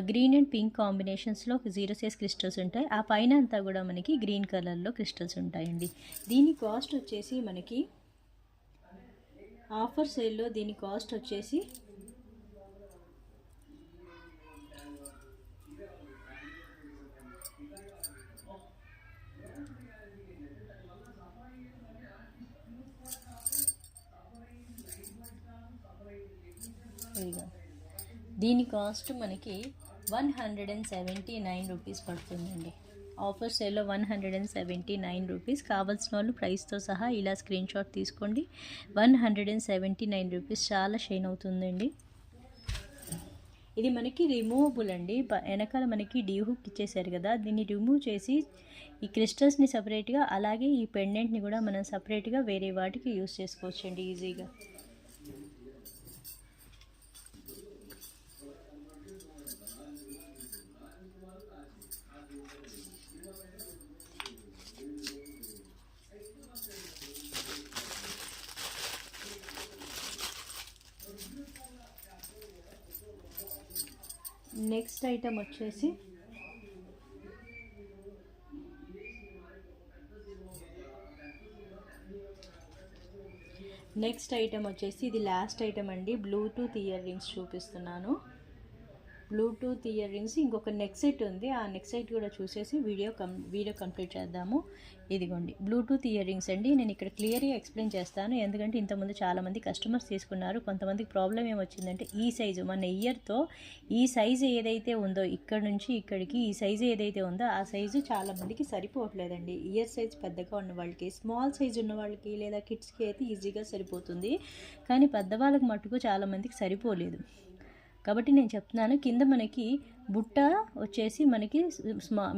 గ్రీన్ అండ్ పింక్ కాంబినేషన్స్లో 0 సైజ్ క్రిస్టల్స్ ఉంటాయి. ఆ పైన అంతా కూడా మనకి గ్రీన్ కలర్లో క్రిస్టల్స్ ఉంటాయండి. దీని కాస్ట్ వచ్చేసి మనకి ఆఫర్ సేల్లో దీని కాస్ట్ వచ్చేసి మనకి 179 రూపీస్ పడుతుందండి. ఆఫర్ సేల్లో 179 రూపీస్. కావాల్సిన వాళ్ళు ప్రైస్తో సహా ఇలా స్క్రీన్ షాట్ తీసుకోండి. 179 రూపీస్. చాలా షైన్ అవుతుందండి. ఇది మనకి రిమూవబుల్ అండి. వెనకాల మనకి డీ హుక్ ఇచ్చేసారు కదా, దీన్ని రిమూవ్ చేసి ఈ క్రిస్టల్స్ని సపరేట్గా, అలాగే ఈ పెండెంట్ని కూడా మనం సపరేట్గా వేరే వాటికి యూస్ చేసుకోవచ్చండి ఈజీగా. నెక్స్ట్ ఐటమ్ వచ్చేసి ఇది లాస్ట్ ఐటమ్ అండి. బ్లూటూత్ ఇయర్ రింగ్స్ చూపిస్తున్నాను. బ్లూటూత్ ఇయర్ రింగ్స్, ఇంకొక నెక్ సెట్ ఉంది. ఆ నెక్ సెట్ కూడా చూసేసి వీడియో కంప్లీట్ చేద్దాము. ఇదిగోండి బ్లూటూత్ ఇయర్ రింగ్స్ అండి. నేను ఇక్కడ క్లియర్గా ఎక్స్ప్లెయిన్ చేస్తాను, ఎందుకంటే ఇంతకుముందు చాలామంది కస్టమర్స్ తీసుకున్నారు. కొంతమందికి ప్రాబ్లం ఏమొచ్చిందంటే ఈ సైజు మన ఇయర్తో ఈ సైజు ఏదైతే ఉందో ఇక్కడ నుంచి ఇక్కడికి ఈ సైజు ఏదైతే ఉందో ఆ సైజు చాలామందికి సరిపోవట్లేదండి. ఇయర్ సైజ్ పెద్దగా ఉన్న వాళ్ళకి, స్మాల్ సైజు ఉన్న వాళ్ళకి లేదా కిడ్స్కి అయితే ఈజీగా సరిపోతుంది. కానీ పెద్దవాళ్ళకి మట్టుకు చాలామందికి సరిపోలేదు. కాబట్టి నేను చెప్తున్నాను, కింద మనకి బుట్ట వచ్చేసి మనకి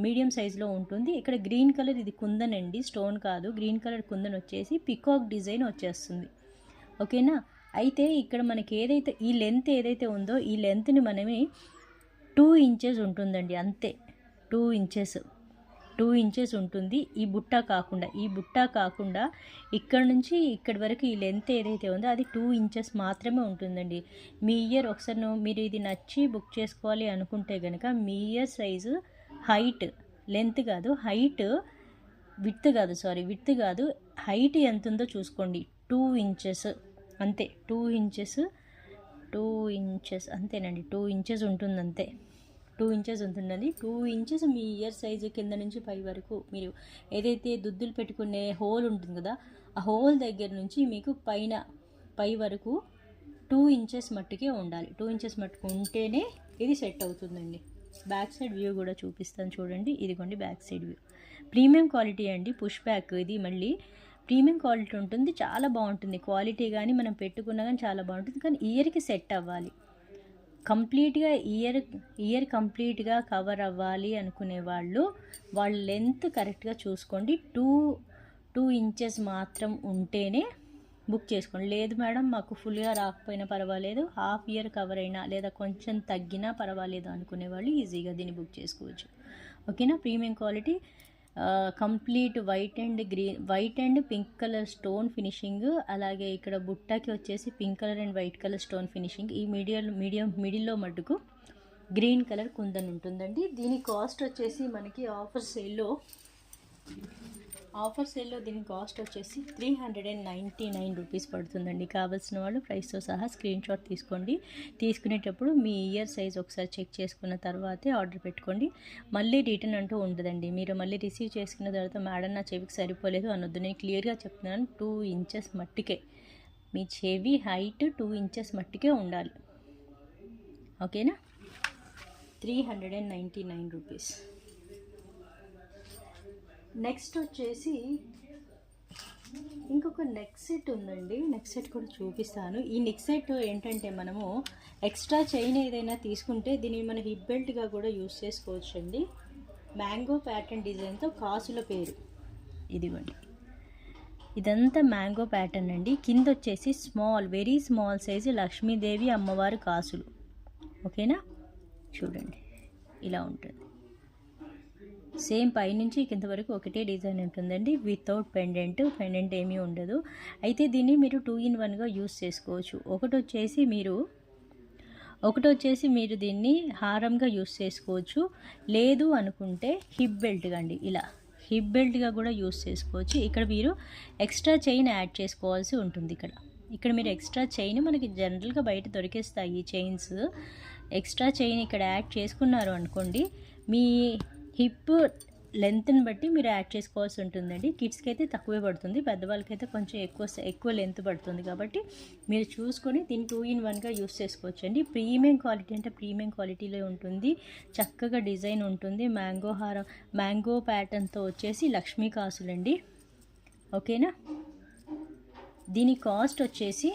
మీడియం సైజులో ఉంటుంది. ఇక్కడ గ్రీన్ కలర్ ఇది కుందన్ అండి, స్టోన్ కాదు. గ్రీన్ కలర్ కుందన్ వచ్చేసి పికాక్ డిజైన్ వచ్చేస్తుంది. ఓకేనా. అయితే ఇక్కడ మనకి ఏదైతే ఈ లెంత్ ఏదైతే ఉందో ఈ లెంత్ని మనమే 2 ఇంచెస్ ఉంటుందండి, అంతే. 2 ఇంచెస్ ఉంటుంది. ఈ బుట్ట కాకుండా ఇక్కడ నుంచి ఇక్కడి వరకు ఈ లెంత్ ఏదైతే ఉందో అది 2 ఇంచెస్ మాత్రమే ఉంటుందండి. మీ ఇయర్ ఒకసారి మీరు ఇది నచ్చి బుక్ చేసుకోవాలి అనుకుంటే కనుక మీ ఇయర్ సైజు లెంత్ కాదు, విడ్త్ కాదు, హైట్ ఎంత ఉందో చూసుకోండి. 2 ఇంచెస్ అంతే. 2 ఇంచెస్ అంతేనండి. 2 ఇంచెస్ ఉంటుంది అంతే. 2 ఇంచెస్ ఉంటుందండి. 2 ఇంచెస్ మీ ఇయర్ సైజు కింద నుంచి పై వరకు మీరు ఏదైతే దుద్దులు పెట్టుకునే హోల్ ఉంటుంది కదా, ఆ హోల్ దగ్గర నుంచి మీకు పై వరకు 2 ఇంచెస్ మట్టుకే ఉండాలి. 2 ఇంచెస్ మట్టుకు ఉంటేనే ఇది సెట్ అవుతుందండి. బ్యాక్ సైడ్ వ్యూ కూడా చూపిస్తాను చూడండి. ఇదిగోండి back side view. Premium quality అండి. పుష్ బ్యాక్ ఇది మళ్ళీ ప్రీమియం క్వాలిటీ ఉంటుంది. చాలా బాగుంటుంది క్వాలిటీ, కానీ మనం పెట్టుకున్నా కానీ చాలా బాగుంటుంది. కానీ ఇయర్కి సెట్ అవ్వాలి కంప్లీట్గా. ఇయర్ కంప్లీట్గా కవర్ అవ్వాలి అనుకునే వాళ్ళ లెంత్ కరెక్ట్గా చూసుకోండి. 2 ఇంచెస్ మాత్రం ఉంటేనే బుక్ చేసుకోండి. లేదు మేడం మాకు ఫుల్గా రాకపోయినా పర్వాలేదు, హాఫ్ ఇయర్ కవర్ అయినా లేదా కొంచెం తగ్గినా పర్వాలేదు అనుకునే వాళ్ళు ఈజీగా దీన్ని బుక్ చేసుకోవచ్చు. ఓకేనా. Premium quality, complete white and pink colour stone finishing, అలాగే ఇక్కడ బుట్టకి వచ్చేసి pink colour and white colour stone finishing. ఈ మిడిల్లో మట్టుకు గ్రీన్ కలర్ కుందన్ ఉంటుందండి. దీని కాస్ట్ వచ్చేసి మనకి ఆఫర్ సేల్లో ఆఫర్ సేల్లో దీని కాస్ట్ వచ్చేసి 399 రూపీస్ పడుతుందండి. కావాల్సిన వాళ్ళు ప్రైస్తో సహా స్క్రీన్ షాట్ తీసుకోండి. తీసుకునేటప్పుడు మీ ఇయర్ సైజ్ ఒకసారి చెక్ చేసుకున్న తర్వాతే ఆర్డర్ పెట్టుకోండి. మళ్ళీ రిటర్న్ అంటూ ఉండదండి. మీరు మళ్ళీ రిసీవ్ చేసుకున్న తర్వాత మేడం నా చెవికి సరిపోలేదు అనొద్దు. నేను క్లియర్గా చెప్తున్నాను, 2 ఇంచెస్ మట్టికే మీ చెవి హైట్ 2 ఇంచెస్ మట్టికే ఉండాలి. ఓకేనా? 399 రూపీస్. నెక్స్ట్ వచ్చేసి ఇంకొక నెక్ సెట్ ఉందండి. నెక్ సెట్ కూడా చూపిస్తాను. ఈ నెక్ సెట్ ఏంటంటే మనము ఎక్స్ట్రా చైన్ ఏదైనా తీసుకుంటే దీన్ని మన హిప్ బెల్ట్గా కూడా యూస్ చేసుకోవచ్చు అండి. మ్యాంగో ప్యాటర్న్ డిజైన్తో కాసుల పేరు ఇదిగోండి. ఇదంతా మ్యాంగో ప్యాటర్న్ అండి. కింద వచ్చేసి small, very small size Lakshmidevi అమ్మవారు కాసులు. ఓకేనా? చూడండి ఇలా ఉంటుంది. సేమ్ పైనుంచి కింద వరకు ఒకటే డిజైన్ ఉంటుందండి. వితౌట్ పెండెంట్ ఏమీ ఉండదు. అయితే దీన్ని మీరు 2 in 1గా యూస్ చేసుకోవచ్చు. ఒకటి వచ్చేసి మీరు దీన్ని హారంగా యూస్ చేసుకోవచ్చు. లేదు అనుకుంటే హిప్ బెల్ట్గా అండి, ఇలా హిప్ బెల్ట్గా కూడా యూస్ చేసుకోవచ్చు. ఇక్కడ మీరు ఎక్స్ట్రా చైన్ యాడ్ చేసుకోవాల్సి ఉంటుంది. ఇక్కడ మీరు ఎక్స్ట్రా చైన్ మనకి జనరల్గా బయట దొరికేస్తాయి ఈ చైన్స్. ఎక్స్ట్రా చైన్ ఇక్కడ యాడ్ చేసుకున్నారు అనుకోండి, మీ హిప్ లెంత్ని బట్టి మీరు యాడ్ చేసుకోవాల్సి ఉంటుందండి. కిడ్స్కి అయితే తక్కువే పడుతుంది, పెద్దవాళ్ళకైతే కొంచెం ఎక్కువ లెంత్ పడుతుంది. కాబట్టి మీరు చూసుకొని దీన్ని 2 in 1గా యూస్ చేసుకోవచ్చు అండి. ప్రీమియం క్వాలిటీ అంటే ప్రీమియం క్వాలిటీలో ఉంటుంది. చక్కగా డిజైన్ ఉంటుంది. మ్యాంగో ప్యాటర్న్తో వచ్చేసి లక్ష్మీ కాసులండి. ఓకేనా? దీని కాస్ట్ వచ్చేసి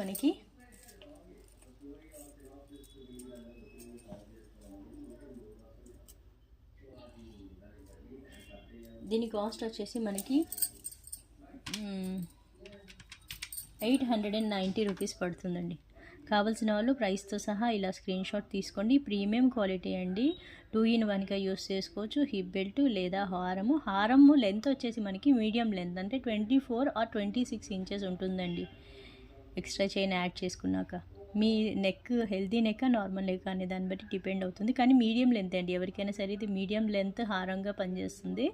మనకి దీని కాస్ట్ వచ్చేసి మనకి 890 రూపీస్ పడుతుందండి. కావాల్సిన వాళ్ళు ప్రైస్తో సహా ఇలా స్క్రీన్ షాట్ తీసుకోండి. ప్రీమియం క్వాలిటీ అండి. 2 in 1గా యూస్ చేసుకోవచ్చు. హిప్ బెల్ట్ లేదా హారము లెంత్ వచ్చేసి మనకి మీడియం లెంత్ అంటే 24 or 26 ఇంచెస్ ఉంటుందండి. ఎక్స్ట్రా చైన్ యాడ్ చేసుకున్నాక మీ neck healthy neck normal neck అనే దాన్ని బట్టి డిపెండ్ అవుతుంది. కానీ మీడియం లెంత్ అండి. ఎవరికైనా సరే ఇది మీడియం లెంత్ హారంగా పనిచేస్తుంది.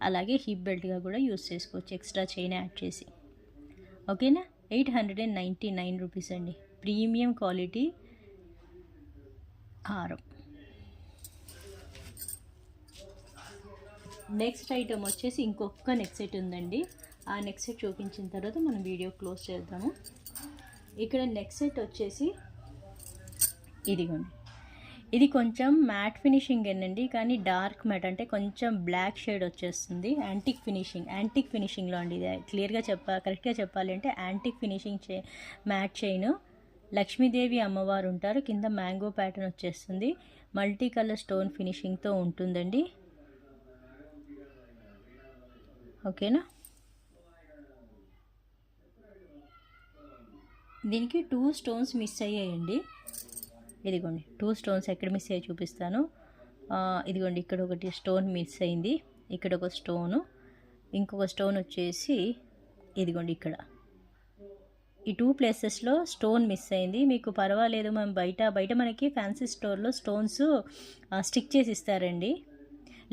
అలాగే హిప్ బెల్ట్గా కూడా యూస్ చేసుకోవచ్చు ఎక్స్ట్రా చైన్ యాడ్ చేసి. ఓకేనా? 899 రూపీస్ అండి. ప్రీమియం క్వాలిటీ హారం. నెక్స్ట్ ఐటమ్ వచ్చేసి ఇంకొక నెక్ సెట్ ఉందండి. ఆ నెక్ సెట్ చూపించిన తర్వాత మనం వీడియో క్లోజ్ చేద్దాము. ఇక్కడ నెక్ సెట్ వచ్చేసి ఇదిగోండి. ఇది కొంచెం మ్యాట్ ఫినిషింగ్ ఏనండి, కానీ డార్క్ మ్యాట్ అంటే కొంచెం బ్లాక్ షేడ్ వచ్చేస్తుంది. యాంటిక్ ఫినిషింగ్లో అండి. ఇది కరెక్ట్గా చెప్పాలి అంటే antique finishing matte chain. Lakshmidevi అమ్మవారు ఉంటారు. కింద మ్యాంగో ప్యాటర్న్ వచ్చేస్తుంది. మల్టీ కలర్ స్టోన్ ఫినిషింగ్తో ఉంటుందండి. ఓకేనా? దీనికి 2 స్టోన్స్ మిస్ అయ్యాయండి. ఇదిగోండి 2 స్టోన్స్ ఎక్కడ మిస్ అయ్యాయి చూపిస్తాను. ఇదిగోండి ఇక్కడ ఒకటి స్టోన్ మిస్ అయింది. ఇక్కడ ఒక స్టోను, ఇంకొక స్టోన్ వచ్చేసి ఇదిగోండి ఇక్కడ. ఈ 2 ప్లేసెస్లో స్టోన్ మిస్ అయింది. మీకు పర్వాలేదు, మనం బయట మనకి ఫ్యాన్సీ స్టోర్లో స్టోన్స్ స్టిక్ చేసి ఇస్తారండి.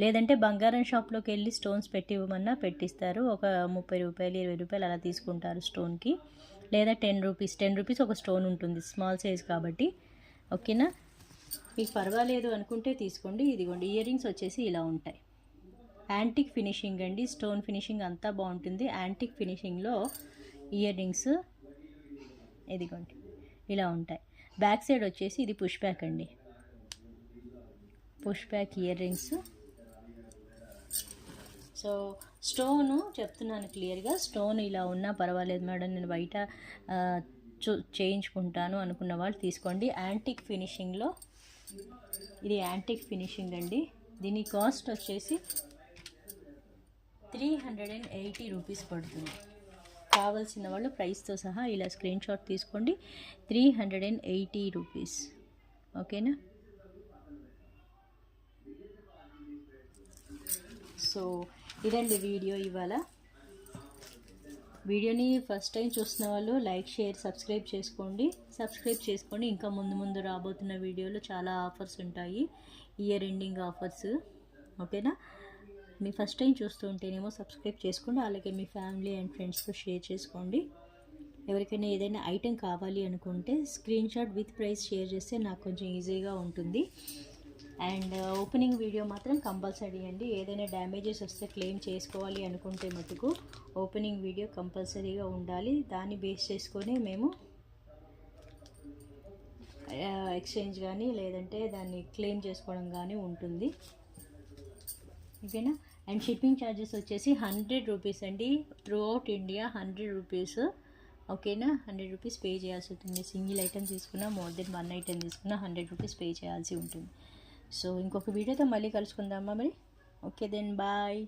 లేదంటే బంగారం షాప్లోకి వెళ్ళి స్టోన్స్ పెట్టి ఇవ్వమన్నా పెట్టిస్తారు. ఒక 30 రూపాయలు 20 రూపాయలు అలా తీసుకుంటారు స్టోన్కి. లేదా 10 రూపీస్ ఒక స్టోన్ ఉంటుంది, స్మాల్ సైజ్ కాబట్టి. ఓకేనా? మీకు పర్వాలేదు అనుకుంటే తీసుకోండి. ఇదిగోండి ఇయర్ రింగ్స్ వచ్చేసి ఇలా ఉంటాయి. యాంటిక్ ఫినిషింగ్ అండి. స్టోన్ ఫినిషింగ్ అంతా బాగుంటుంది. యాంటిక్ ఫినిషింగ్లో ఇయర్ రింగ్స్ ఇదిగోండి ఇలా ఉంటాయి. బ్యాక్ సైడ్ వచ్చేసి ఇది పుష్ బ్యాక్ అండి. Push back ear rings. So stone చెప్తున్నాను క్లియర్గా, స్టోన్ ఇలా ఉన్నా పర్వాలేదు మేడం, నేను బయట చేయించుకుంటాను అనుకున్న వాళ్ళు తీసుకోండి. యాంటిక్ ఫినిషింగ్లో ఇది యాంటిక్ ఫినిషింగ్ అండి. దీని కాస్ట్ వచ్చేసి 380 రూపీస్ పడుతుంది. కావాల్సిన వాళ్ళు ప్రైస్తో సహా ఇలా స్క్రీన్ షాట్ తీసుకోండి. 380 రూపీస్. ఓకేనా? సో ఇదండి వీడియో ఇవాళ. వీడియోని ఫస్ట్ టైం చూస్తున్న వాళ్ళు లైక్, షేర్, సబ్స్క్రైబ్ చేసుకోండి. సబ్స్క్రైబ్ చేసుకోండి. ఇంకా ముందు ముందు రాబోతున్న వీడియోలో చాలా ఆఫర్స్ ఉంటాయి, ఇయర్ ఎండింగ్ ఆఫర్స్. ఓకేనా? మీ ఫస్ట్ టైం చూస్తూ ఉంటేనేమో సబ్స్క్రైబ్ చేసుకోండి, అలాగే మీ ఫ్యామిలీ అండ్ ఫ్రెండ్స్తో షేర్ చేసుకోండి. ఎవరికైనా ఏదైనా ఐటెం కావాలి అనుకుంటే screen shot with price share చేస్తే నాకు కొంచెం ఈజీగా ఉంటుంది. అండ్ ఓపెనింగ్ వీడియో మాత్రం కంపల్సరీ అండి. ఏదైనా డ్యామేజెస్ వస్తే క్లెయిమ్ చేసుకోవాలి అనుకుంటే మటుకు ఓపెనింగ్ వీడియో కంపల్సరీగా ఉండాలి. దాన్ని బేస్ చేసుకొని మేము ఎక్స్చేంజ్ కానీ లేదంటే దాన్ని క్లెయిమ్ చేసుకోవడం కానీ ఉంటుంది. ఓకేనా? అండ్ షిప్పింగ్ ఛార్జెస్ వచ్చేసి 100 రూపీస్ అండి. Through out India 100 rupees. ఓకేనా? 100 రూపీస్ పే చేయాల్సి ఉంటుంది. సింగిల్ ఐటెం తీసుకున్నా, మోర్ దెన్ 1 ఐటెం తీసుకున్నా 100 రూపీస్ పే చేయాల్సి ఉంటుంది. సో ఇంకొక వీడియోతో మళ్ళీ కలుసుకుందామా మరి. Okay then bye.